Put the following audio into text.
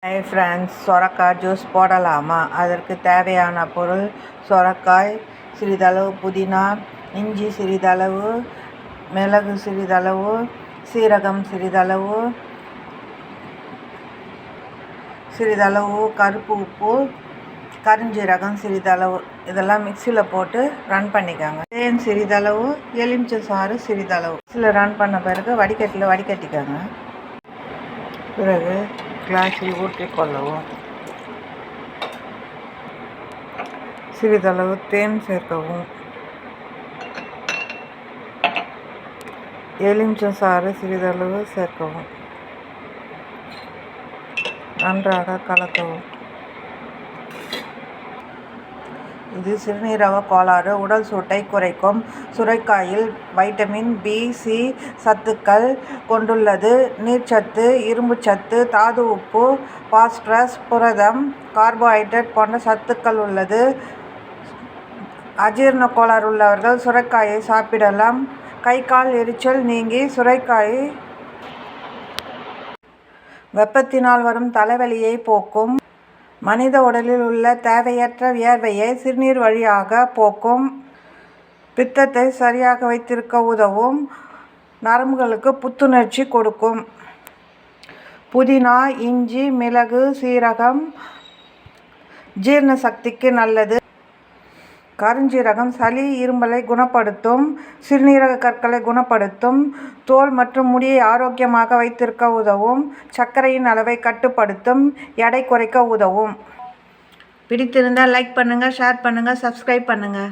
Hi friends, சொரக்காய் juice போடலாமா? அதற்கு தேவையான பொருள்: சொரக்காய் சிறிதளவு, புதினா, இஞ்சி சிறிதளவு, மிளகு சிறிதளவு, சீரகம் சிறிதளவு, கருப்பு உப்பு, கருஞ்சீரகம் சிறிதளவு. இதெல்லாம் மிக்சியில் போட்டு ரன் பண்ணிக்கோங்க. தேன் சிறிதளவு, எலுமிச்சை சாறு சிறிதளவு. மிக்சியில் ரன் பண்ண பிறகு வடிகட்டிக்கோங்க. பிறகு கிளாஸில் ஊற்றிக்கொள்ளவும். சிறிதளவு தேன் சேர்க்கவும். எலுமிச்சை சாறு சிறிதளவு சேர்க்கவும். நன்றாக கலக்கவும். இது சிறுநீரக கோளாறு, உடல் சூட்டை குறைக்கும். சுரைக்காயில் வைட்டமின் பி, சி சத்துக்கள் கொண்டுள்ளது. நீர்ச்சத்து, இரும்புச்சத்து, தாது உப்பு, பாஸ்பரஸ், புரதம், கார்போஹைட்ரேட் போன்ற சத்துக்கள் உள்ளது. அஜீரண கோளாறு உள்ளவர்கள் சுரைக்காயை சாப்பிடலாம். கை கால் எரிச்சல் நீங்கி. சுரைக்காய் வெப்பத்தினால் வரும் தலைவலியை போக்கும். மனித உடலில் உள்ள தேவையற்ற வியர்வையை சிறுநீர் வழியாக போக்கும். பித்தத்தை சரியாக வைத்திருக்க உதவும். நரம்புகளுக்கு புத்துணர்ச்சி கொடுக்கும். புதினா, இஞ்சி, மிளகு, சீரகம் ஜீரண சக்திக்கு நல்லது. கருஞ்சீரகம் சளி, இருமலை குணப்படுத்தும். சிறுநீரக கற்களை குணப்படுத்தும். தோல் மற்றும் முடியை ஆரோக்கியமாக வைத்திருக்க உதவும். சர்க்கரையின் அளவை கட்டுப்படுத்தும். எடை குறைக்க உதவும். பிடித்திருந்தால் லைக் பண்ணுங்கள், ஷேர் பண்ணுங்கள், சப்ஸ்கிரைப் பண்ணுங்கள்.